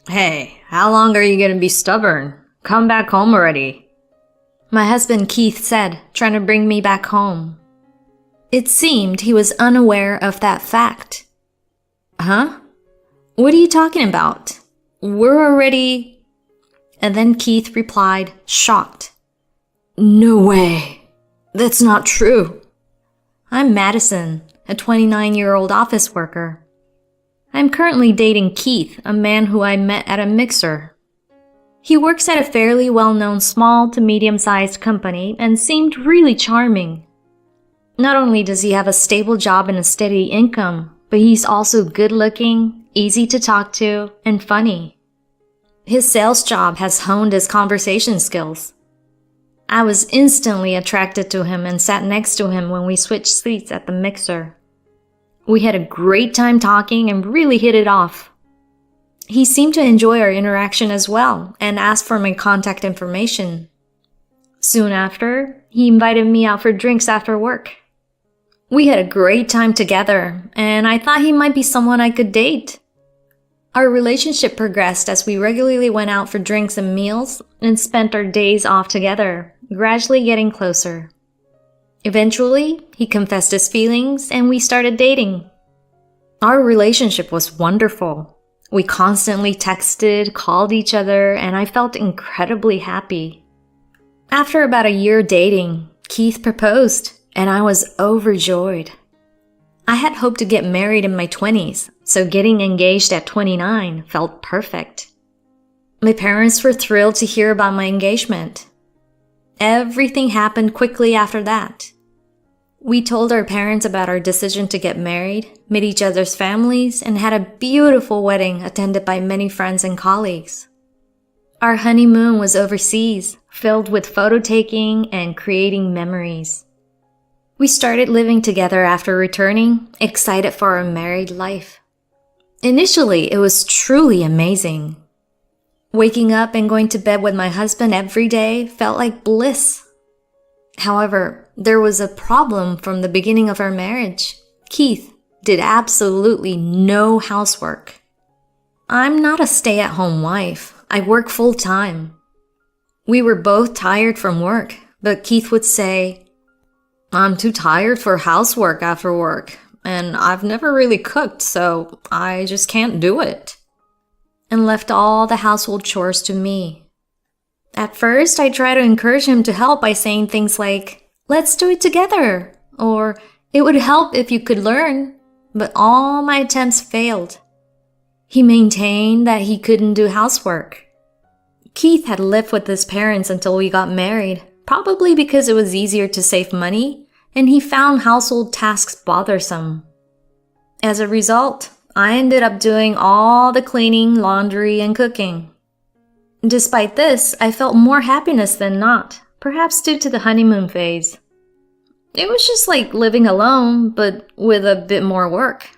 Hey, how long are you gonna be stubborn? Come back home already. My husband Keith said, trying to bring me back home. It seemed he was unaware of that fact. Huh? What are you talking about? We're already... And then Keith replied, shocked. No way. That's not true. I'm Madison, a 29-year-old office worker. I'm currently dating Keith, a man who I met at a mixer. He works at a fairly well-known small to medium-sized company and seemed really charming. Not only does he have a stable job and a steady income, but he's also good-looking, easy to talk to, and funny. His sales job has honed his conversation skills. I was instantly attracted to him and sat next to him when we switched seats at the mixer. We had a great time talking and really hit it off. He seemed to enjoy our interaction as well and asked for my contact information. Soon after, he invited me out for drinks after work. We had a great time together, and I thought he might be someone I could date. Our relationship progressed as we regularly went out for drinks and meals and spent our days off together, gradually getting closer. Eventually, he confessed his feelings and we started dating. Our relationship was wonderful. We constantly texted, called each other, and I felt incredibly happy. After about a year dating, Keith proposed, and I was overjoyed. I had hoped to get married in my 20s, so getting engaged at 29 felt perfect. My parents were thrilled to hear about my engagement. Everything happened quickly after that. We told our parents about our decision to get married, met each other's families, and had a beautiful wedding attended by many friends and colleagues. Our honeymoon was overseas, filled with photo taking and creating memories. We started living together after returning, excited for our married life. Initially, it was truly amazing. Waking up and going to bed with my husband every day felt like bliss. However, there was a problem from the beginning of our marriage. Keith did absolutely no housework. I'm not a stay-at-home wife. I work full-time. We were both tired from work, but Keith would say, "I'm too tired for housework after work, and I've never really cooked, so I just can't do it," and left all the household chores to me. At first, I tried to encourage him to help by saying things like, "Let's do it together," or "It would help if you could learn," but all my attempts failed. He maintained that he couldn't do housework. Keith had lived with his parents until we got married, probably because it was easier to save money, and he found household tasks bothersome. As a result, I ended up doing all the cleaning, laundry, and cooking. Despite this, I felt more happiness than not, perhaps due to the honeymoon phase. It was just like living alone, but with a bit more work.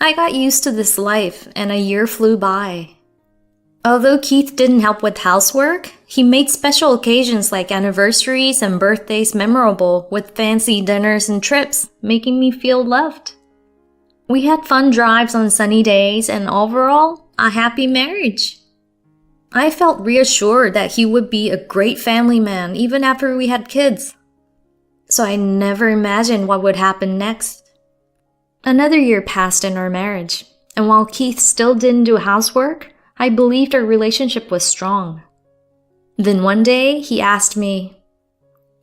I got used to this life, and a year flew by. Although Keith didn't help with housework, he made special occasions like anniversaries and birthdays memorable with fancy dinners and trips, making me feel loved. We had fun drives on sunny days and overall, a happy marriage. I felt reassured that he would be a great family man even after we had kids. So I never imagined what would happen next. Another year passed in our marriage, and while Keith still didn't do housework, I believed our relationship was strong. Then one day, he asked me,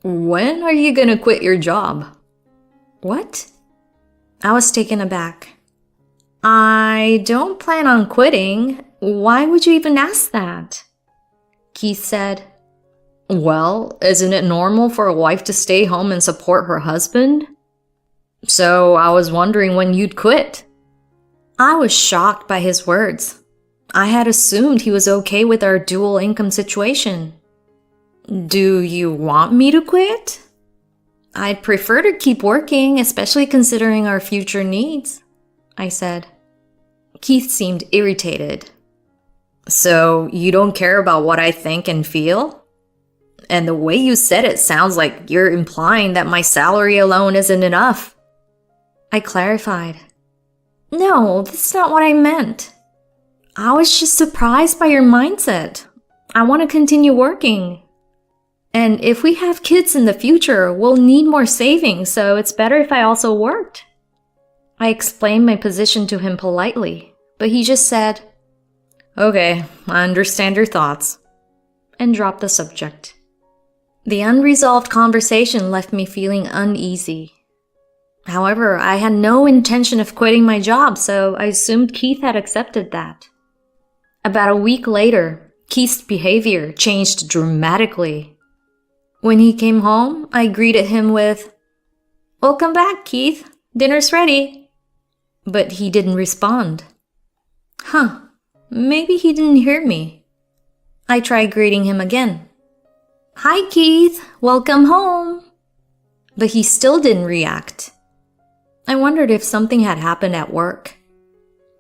"When are you gonna quit your job?" "What?" I was taken aback. "I don't plan on quitting. Why would you even ask that?" Keith said, "Well, isn't it normal for a wife to stay home and support her husband? So I was wondering when you'd quit." I was shocked by his words. I had assumed he was okay with our dual income situation. "Do you want me to quit?" "I'd prefer to keep working, especially considering our future needs," I said. Keith seemed irritated. "So you don't care about what I think and feel? And the way you said it sounds like you're implying that my salary alone isn't enough." I clarified. "No, that's not what I meant." I was just surprised by your mindset. I want to continue working. And if we have kids in the future, we'll need more savings, so it's better if I also worked. I explained my position to him politely, but he just said, Okay, I understand your thoughts, and dropped the subject. The unresolved conversation left me feeling uneasy. However, I had no intention of quitting my job, so I assumed Keith had accepted that. About a week later, Keith's behavior changed dramatically. When he came home, I greeted him with, "Welcome back, Keith. Dinner's ready." But he didn't respond. Maybe he didn't hear me. I tried greeting him again. "Hi, Keith. Welcome home." But he still didn't react. I wondered if something had happened at work.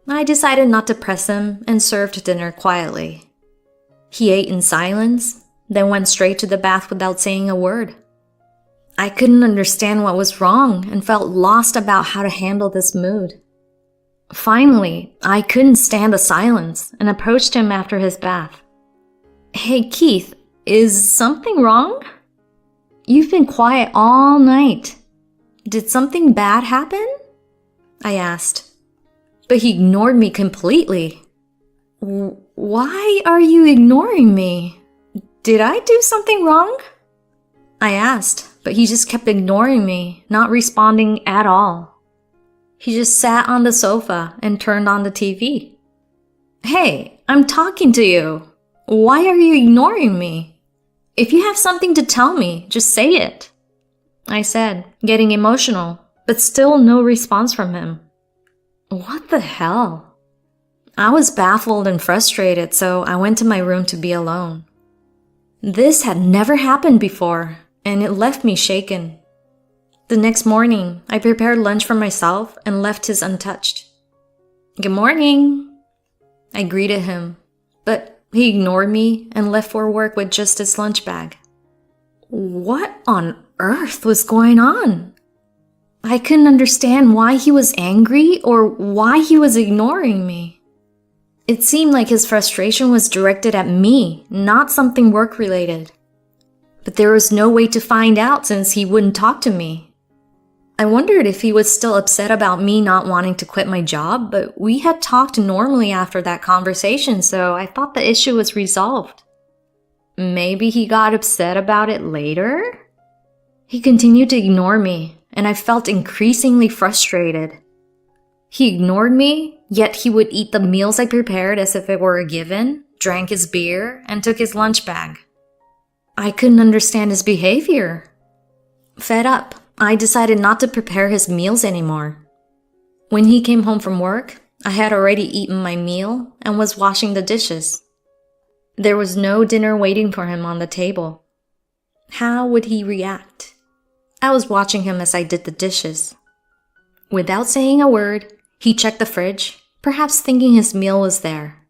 I decided not to press him and served dinner quietly. He ate in silence, then went straight to the bath without saying a word. I couldn't understand what was wrong and felt lost about how to handle this mood. Finally, I couldn't stand the silence and approached him after his bath. "Hey, Keith, is something wrong? You've been quiet all night. Did something bad happen?" I asked. But he ignored me completely. "Why are you ignoring me? Did I do something wrong?" I asked, but he just kept ignoring me, not responding at all. He just sat on the sofa and turned on the TV. "Hey, I'm talking to you. Why are you ignoring me? If you have something to tell me, just say it," I said, getting emotional, but still no response from him. What the hell? I was baffled and frustrated, so I went to my room to be alone. This had never happened before, and it left me shaken. The next morning, I prepared lunch for myself and left his untouched. "Good morning," I greeted him, but he ignored me and left for work with just his lunch bag. What on earth was going on? I couldn't understand why he was angry or why he was ignoring me. It seemed like his frustration was directed at me, not something work-related. But there was no way to find out since he wouldn't talk to me. I wondered if he was still upset about me not wanting to quit my job, but we had talked normally after that conversation, so I thought the issue was resolved. Maybe he got upset about it later? He continued to ignore me, and I felt increasingly frustrated. He ignored me, yet he would eat the meals I prepared as if it were a given, drank his beer, and took his lunch bag. I couldn't understand his behavior. Fed up, I decided not to prepare his meals anymore. When he came home from work, I had already eaten my meal and was washing the dishes. There was no dinner waiting for him on the table. How would he react? I was watching him as I did the dishes. Without saying a word, he checked the fridge, perhaps thinking his meal was there.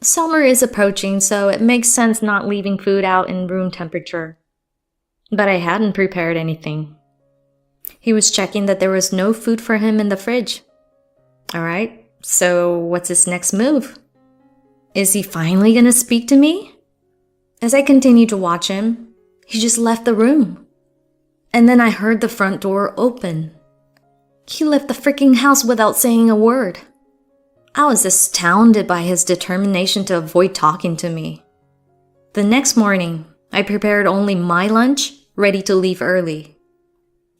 Summer is approaching, so it makes sense not leaving food out in room temperature. But I hadn't prepared anything. He was checking that there was no food for him in the fridge. Alright, so what's his next move? Is he finally gonna speak to me? As I continued to watch him, he just left the room. And then I heard the front door open. He left the freaking house without saying a word. I was astounded by his determination to avoid talking to me. The next morning, I prepared only my lunch, ready to leave early.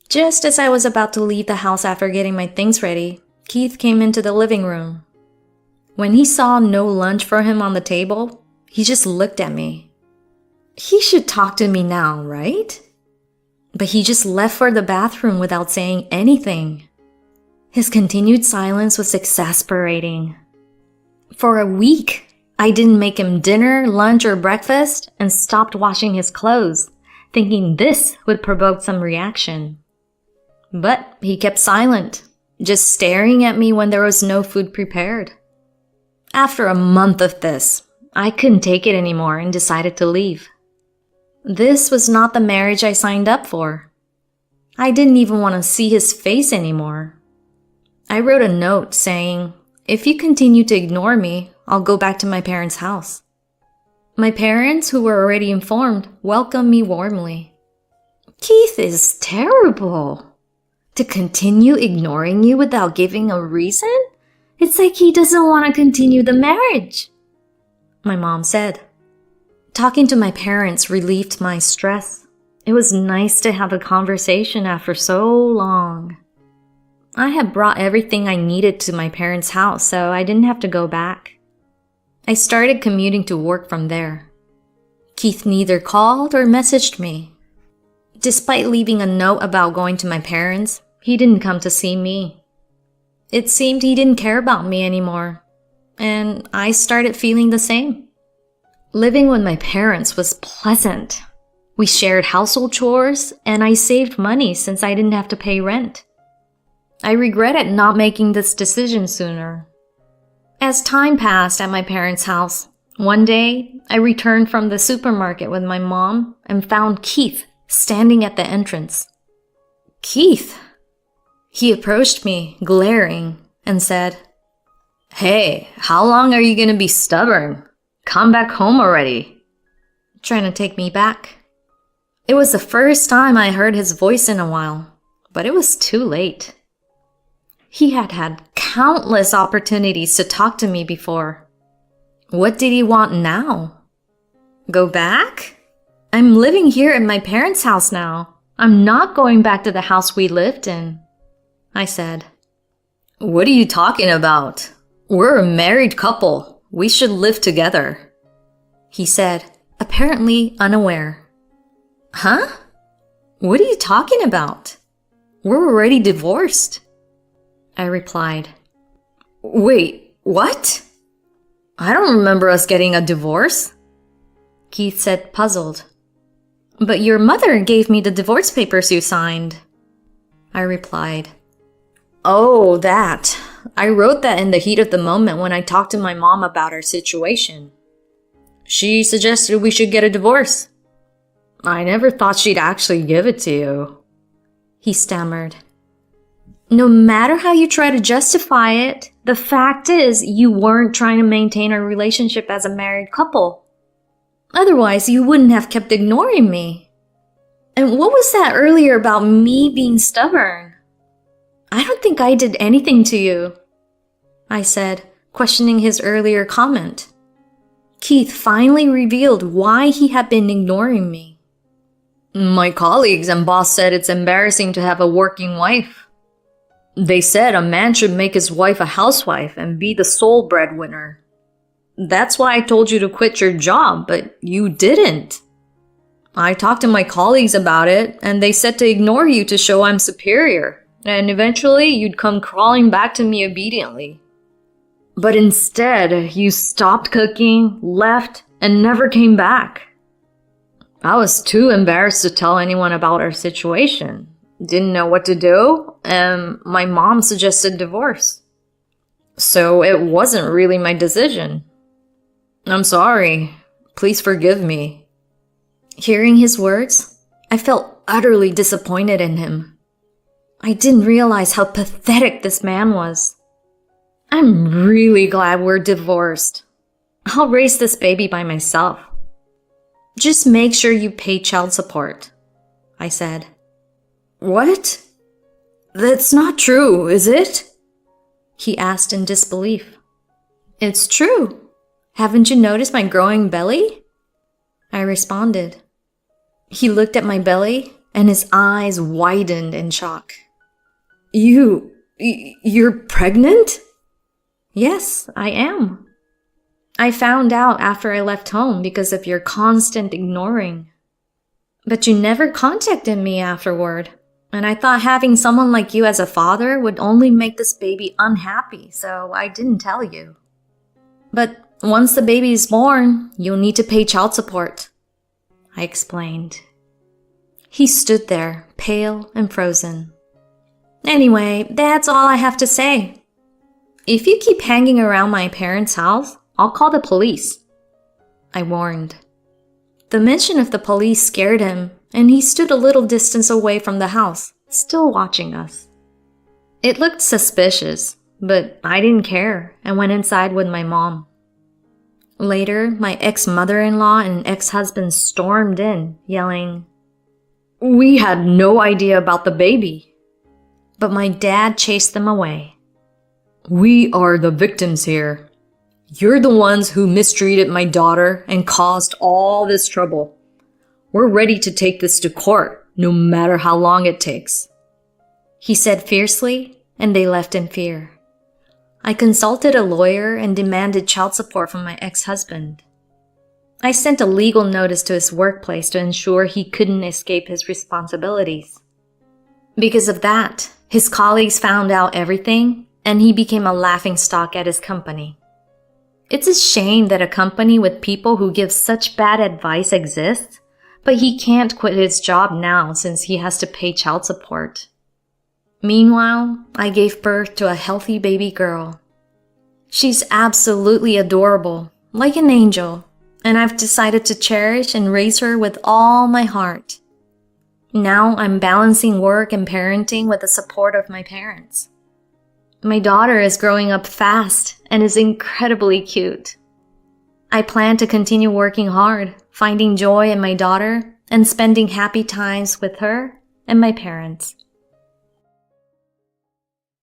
Just as I was about to leave the house after getting my things ready, Keith came into the living room. When he saw no lunch for him on the table, he just looked at me. He should talk to me now, right? But he just left for the bathroom without saying anything. His continued silence was exasperating. For a week, I didn't make him dinner, lunch, or breakfast and stopped washing his clothes, thinking this would provoke some reaction. But he kept silent, just staring at me when there was no food prepared. After a month of this, I couldn't take it anymore and decided to leave. This was not the marriage I signed up for. I didn't even want to see his face anymore. I wrote a note saying, If you continue to ignore me, I'll go back to my parents' house. My parents, who were already informed, welcomed me warmly. Keith is terrible. To continue ignoring you without giving a reason? It's like he doesn't want to continue the marriage, my mom said. Talking to my parents relieved my stress. It was nice to have a conversation after so long. I had brought everything I needed to my parents' house, so I didn't have to go back. I started commuting to work from there. Keith neither called or messaged me. Despite leaving a note about going to my parents, he didn't come to see me. It seemed he didn't care about me anymore, and I started feeling the same. Living with my parents was pleasant. We shared household chores, and I saved money since I didn't have to pay rent. I regretted not making this decision sooner. As time passed at my parents' house, one day I returned from the supermarket with my mom and found Keith standing at the entrance. Keith? He approached me, glaring, and said, "Hey, how long are you gonna be stubborn? Come back home already," trying to take me back. It was the first time I heard his voice in a while, but it was too late. He had had countless opportunities to talk to me before. What did he want now? Go back? I'm living here at my parents' house now. I'm not going back to the house we lived in, I said. What are you talking about? We're a married couple. We should live together, he said, apparently unaware. Huh? What are you talking about? We're already divorced, I replied. Wait, what? I don't remember us getting a divorce, Keith said, puzzled. But your mother gave me the divorce papers you signed, I replied. Oh, that. I wrote that in the heat of the moment when I talked to my mom about our situation. She suggested we should get a divorce. I never thought she'd actually give it to you, he stammered. No matter how you try to justify it, the fact is you weren't trying to maintain our relationship as a married couple. Otherwise, you wouldn't have kept ignoring me. And what was that earlier about me being stubborn? I don't think I did anything to you, I said, questioning his earlier comment. Keith finally revealed why he had been ignoring me. My colleagues and boss said it's embarrassing to have a working wife. They said a man should make his wife a housewife and be the sole breadwinner. That's why I told you to quit your job, but you didn't. I talked to my colleagues about it, and they said to ignore you to show I'm superior, and eventually you'd come crawling back to me obediently. But instead, you stopped cooking, left, and never came back. I was too embarrassed to tell anyone about our situation. Didn't know what to do, and my mom suggested divorce. So it wasn't really my decision. I'm sorry. Please forgive me. Hearing his words, I felt utterly disappointed in him. I didn't realize how pathetic this man was. I'm really glad we're divorced. I'll raise this baby by myself. Just make sure you pay child support, I said. What? That's not true, is it? He asked in disbelief. It's true. Haven't you noticed my growing belly? I responded. He looked at my belly and his eyes widened in shock. You're pregnant? Yes, I am. I found out after I left home because of your constant ignoring. But you never contacted me afterward, and I thought having someone like you as a father would only make this baby unhappy, so I didn't tell you. But once the baby is born, you'll need to pay child support, I explained. He stood there, pale and frozen. Anyway, that's all I have to say. If you keep hanging around my parents' house, I'll call the police, I warned. The mention of the police scared him, and he stood a little distance away from the house, still watching us. It looked suspicious, but I didn't care and went inside with my mom. Later, my ex-mother-in-law and ex-husband stormed in, yelling, "We had no idea about the baby." but my dad chased them away. "We are the victims here. You're the ones who mistreated my daughter and caused all this trouble. We're ready to take this to court, no matter how long it takes," he said fiercely, and they left in fear. I consulted a lawyer and demanded child support from my ex-husband. I sent a legal notice to his workplace to ensure he couldn't escape his responsibilities. Because of that, his colleagues found out everything, and he became a laughingstock at his company. It's a shame that a company with people who give such bad advice exists, but he can't quit his job now since he has to pay child support. Meanwhile, I gave birth to a healthy baby girl. She's absolutely adorable, like an angel, and I've decided to cherish and raise her with all my heart. Now I'm balancing work and parenting with the support of my parents. My daughter is growing up fast and is incredibly cute. I plan to continue working hard, finding joy in my daughter, and spending happy times with her and my parents.